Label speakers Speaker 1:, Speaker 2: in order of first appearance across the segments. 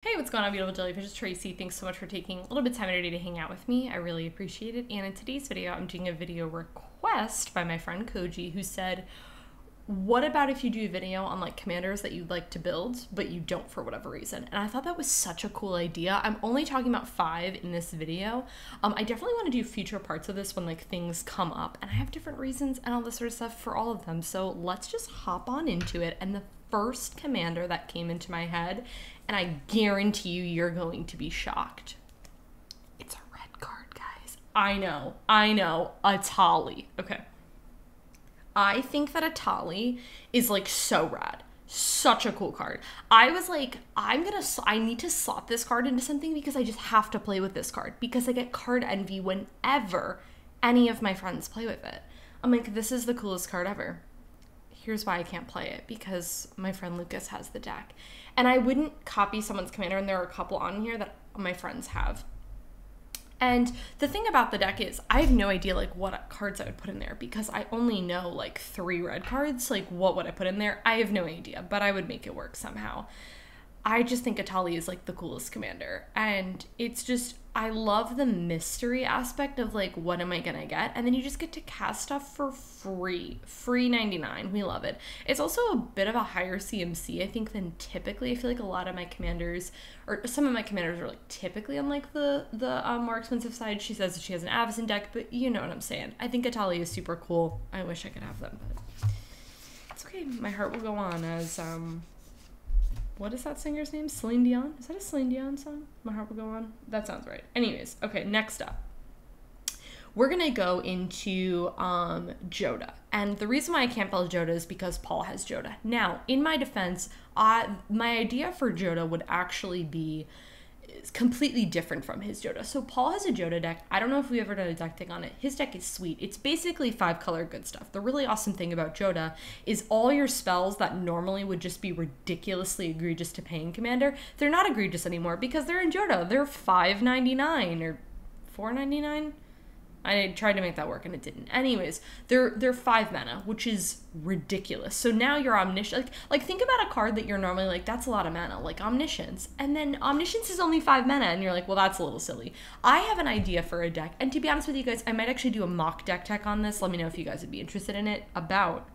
Speaker 1: Hey, what's going on, beautiful jellyfish? It's Tracy. Thanks so much for taking a little bit of time today to hang out with me. I really appreciate it. And in today's video, I'm doing a video request by my friend Koji, who said, what about if you do a video on like commanders that you'd like to build, but you don't for whatever reason? And I thought that was such a cool idea. I'm only talking about 5 in this video. I definitely want to do future parts of this when like things come up, and I have different reasons and all this sort of stuff for all of them. So let's just hop on into it. And the first commander that came into my head, and I guarantee you, you're going to be shocked. It's a red card, guys. I know, Atali. Okay. I think that Atali is like so rad. Such a cool card. I was like, I need to slot this card into something because I just have to play with this card because I get card envy whenever any of my friends play with it. I'm like, this is the coolest card ever. Here's why I can't play it, because my friend Lucas has the deck. And I wouldn't copy someone's commander, and there are a couple on here that my friends have. And the thing about the deck is I have no idea like what cards I would put in there because I only know like 3 red cards. Like what would I put in there? I have no idea, but I would make it work somehow. I just think Atali is like the coolest commander, and it's just, I love the mystery aspect of like, what am I gonna get? And then you just get to cast stuff for free 99. We love it. It's also a bit of a higher CMC, I think, than typically. I feel like a lot of my commanders, or some of my commanders, are like typically on like the more expensive side. She says that she has an Avacyn deck, but you know what I'm saying. I think Atali is super cool. I wish I could have them, but it's okay. My heart will go on as what is that singer's name? Celine Dion? Is that a Celine Dion song? My Heart Will Go On? That sounds right. Anyways, okay, next up. We're going to go into Joda. And the reason why I can't build Joda is because Paul has Joda. Now, in my defense, my idea for Joda would actually be completely different from his Joda. So Paul has a Joda deck. I don't know if we ever done a deck thing on it. His deck is sweet. It's basically 5-color good stuff. The really awesome thing about Joda is all your spells that normally would just be ridiculously egregious to paying commander, they're not egregious anymore because they're in Joda. They're $5.99 or $4.99. I tried to make that work and it didn't. Anyways, they're 5 mana, which is ridiculous. So now you're omniscient. Like think about a card that you're normally like, that's a lot of mana, like Omniscience. And then Omniscience is only 5 mana, and you're like, well, that's a little silly. I have an idea for a deck, and to be honest with you guys, I might actually do a mock deck tech on this. Let me know if you guys would be interested in it. About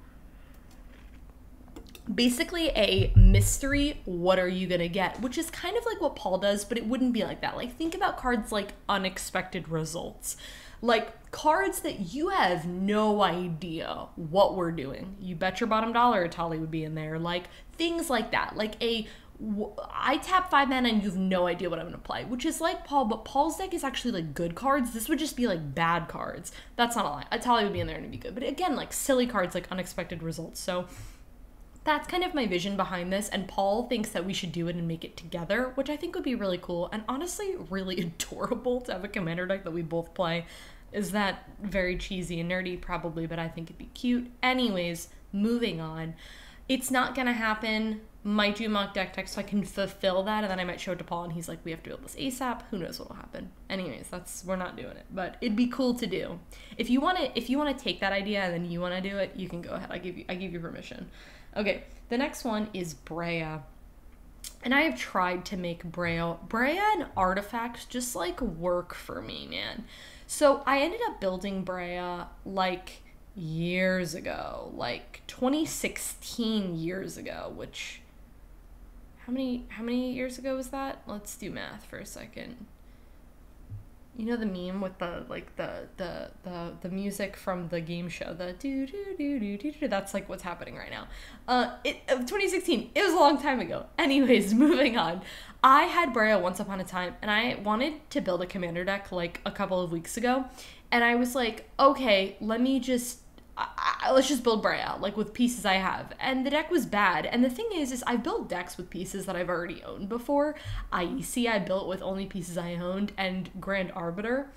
Speaker 1: basically a mystery, what are you gonna get, which is kind of like what Paul does, but it wouldn't be like that. Like think about cards like Unexpected Results, like cards that you have no idea what we're doing. You bet your bottom dollar Atali would be in there. Like things like that. Like I tap 5 mana and you have no idea what I'm gonna play, which is like Paul, but Paul's deck is actually like good cards. This would just be like bad cards. That's not a lie. Atali would be in there and it'd be good. But again, like silly cards like Unexpected Results. So that's kind of my vision behind this, and Paul thinks that we should do it and make it together, which I think would be really cool and honestly really adorable to have a commander deck that we both play. Is that very cheesy and nerdy? Probably, but I think it'd be cute. Anyways, moving on. It's not gonna happen. Might do mock deck tech so I can fulfill that, and then I might show it to Paul and he's like, we have to build this ASAP. Who knows what'll happen. Anyways, we're not doing it, but it'd be cool to do. If you wanna take that idea and then you wanna do it, you can go ahead. I give you permission. Okay, the next one is Brea. And I have tried to make Brea and artifacts just like work for me, man. So I ended up building Brea like years ago, like 2016 years ago, which how many years ago was that? Let's do math for a second. You know the meme with the like the music from the game show, the do do do do do do. That's like what's happening right now. 2016. It was a long time ago. Anyways, moving on. I had Brea once upon a time, and I wanted to build a commander deck like a couple of weeks ago, and I was like, okay, let me just. Let's just build Brea, like with pieces I have. And the deck was bad. And the thing is I built decks with pieces that I've already owned before. IEC I built with only pieces I owned, and Grand Arbiter.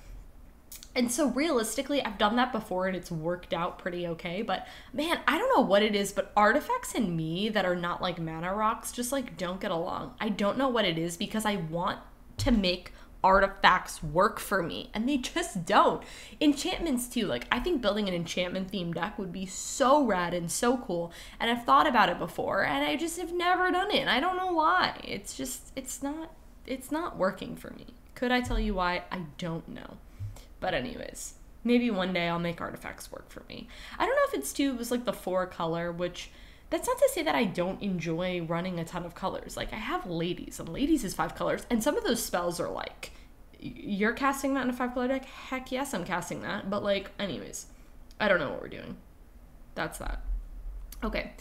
Speaker 1: And so realistically, I've done that before and it's worked out pretty okay. But man, I don't know what it is, but artifacts and me that are not like mana rocks just like don't get along. I don't know what it is because I want to make artifacts work for me and they just don't. Enchantments too, like I think building an enchantment themed deck would be so rad and so cool, and I've thought about it before and I just have never done it and I don't know why. It's it's not working for me. Could I tell you why? I don't know. But anyways, maybe one day I'll make artifacts work for me. I don't know if it's too, it was like the 4 color, which that's not to say that I don't enjoy running a ton of colors. Like I have ladies, and ladies is 5 colors, and some of those spells are like, you're casting that in a 5 color deck? Heck yes, I'm casting that. But like, anyways, I don't know what we're doing. That's that. Okay,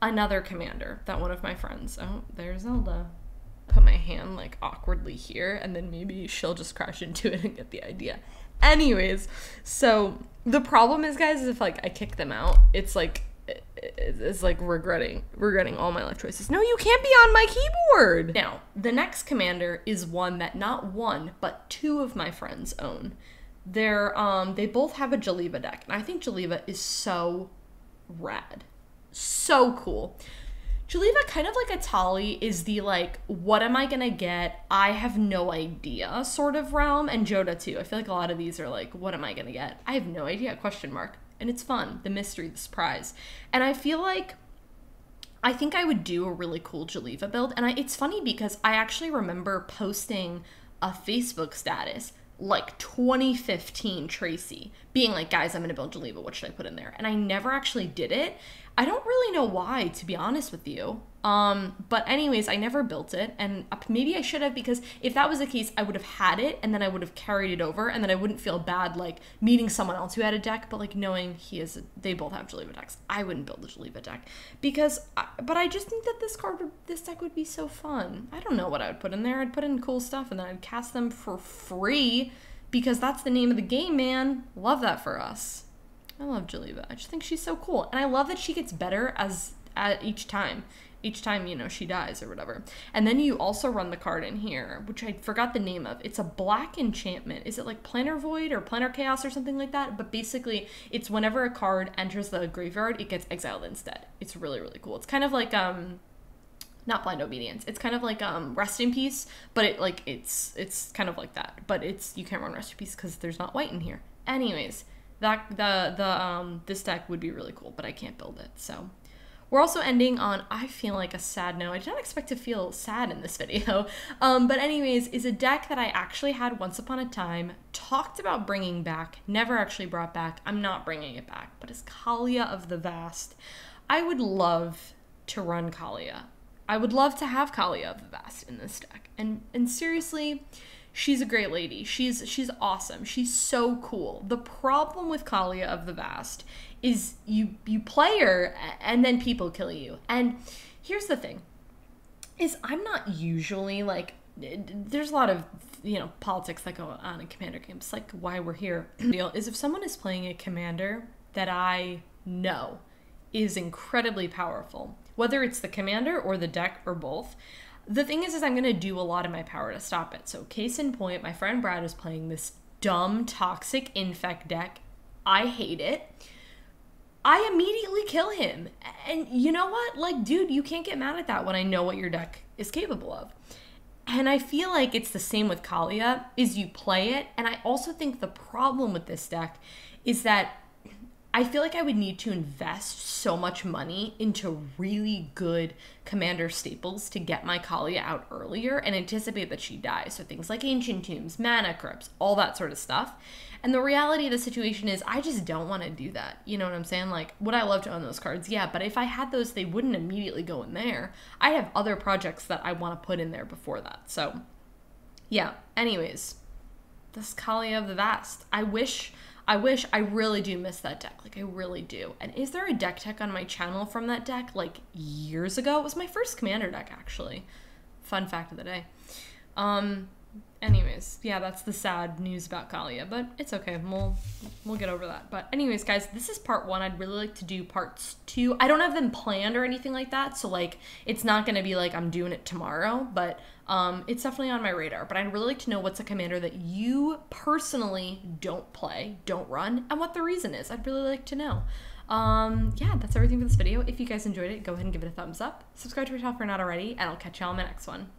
Speaker 1: another commander that one of my friends, oh, there's Zelda. Put my hand like awkwardly here, and then maybe she'll just crash into it and get the idea. Anyways, so the problem is, guys, is if like I kick them out, it's like regretting all my life choices. No, you can't be on my keyboard. Now, the next commander is one that not one, but 2 of my friends own. They both have a Jellyfish deck, and I think Jellyfish is so rad. So cool. Jellyfish, kind of like a Tali, is the like, what am I gonna get? I have no idea sort of realm, and Joda too. I feel like a lot of these are like, what am I gonna get? I have no idea, question mark. And it's fun, the mystery, the surprise. And I feel like, I think I would do a really cool Jellyfish build. And it's funny because I actually remember posting a Facebook status like 2015 Tracy being like, guys, I'm gonna build Jellyfish, what should I put in there? And I never actually did it. I don't really know why, to be honest with you. But anyways, I never built it, and maybe I should have, because if that was the case, I would have had it, and then I would have carried it over, and then I wouldn't feel bad like meeting someone else who had a deck, but like knowing they both have Jellyfish decks. I wouldn't build a Jellyfish deck but I just think that this deck would be so fun. I don't know what I would put in there. I'd put in cool stuff, and then I'd cast them for free, because that's the name of the game, man. Love that for us. I love Jellyfish. I just think she's so cool. And I love that she gets better at each time, you know, she dies or whatever. And then you also run the card in here, which I forgot the name of. It's a black enchantment. Is it like Planar Void or Planar Chaos or something like that? But basically, it's whenever a card enters the graveyard, it gets exiled instead. It's really, really cool. It's kind of like, not Blind Obedience. It's kind of like Rest in Peace, but it's kind of like that. But you can't run Rest in Peace because there's not white in here. Anyways, this deck would be really cool, but I can't build it. So we're also ending on, I feel like, a sad note. I did not expect to feel sad in this video. But anyways, is a deck that I actually had once upon a time, talked about bringing back, never actually brought back. I'm not bringing it back, but it's Kalia of the Vast. I would love to run Kalia. I would love to have Kalia of the Vast in this deck. And seriously, she's a great lady. She's awesome. She's so cool. The problem with Kalia of the Vast is you play her and then people kill you. And here's the thing, is I'm not usually like, there's a lot of, you know, politics that go on in commander games, like why we're here. The deal is if someone is playing a commander that I know is incredibly powerful, whether it's the commander or the deck or both, the thing is I'm going to do a lot of my power to stop it. So case in point, my friend Brad is playing this dumb toxic infect deck. I hate it. I immediately kill him. And you know what? Like, dude, you can't get mad at that when I know what your deck is capable of. And I feel like it's the same with Kalia, is you play it. And I also think the problem with this deck is that I feel like I would need to invest so much money into really good commander staples to get my Kalia out earlier and anticipate that she dies. So things like Ancient Tombs, Mana Crypts, all that sort of stuff. And the reality of the situation is I just don't want to do that. You know what I'm saying? Like, would I love to own those cards? Yeah, but if I had those, they wouldn't immediately go in there. I have other projects that I want to put in there before that. So, yeah. Anyways, this Kalia of the Vast. I really do miss that deck. Like, I really do. And is there a deck tech on my channel from that deck? Like, years ago? It was my first commander deck, actually. Fun fact of the day. Anyways, yeah, that's the sad news about Kalia, but it's okay. We'll get over that. But anyways, guys, this is part 1. I'd really like to do parts 2. I don't have them planned or anything like that, so like it's not gonna be like I'm doing it tomorrow, but it's definitely on my radar. But I'd really like to know what's a commander that you personally don't play, don't run, and what the reason is. I'd really like to know. Yeah, that's everything for this video. If you guys enjoyed it, go ahead and give it a thumbs up. Subscribe to my channel if you're not already, and I'll catch y'all in my next one.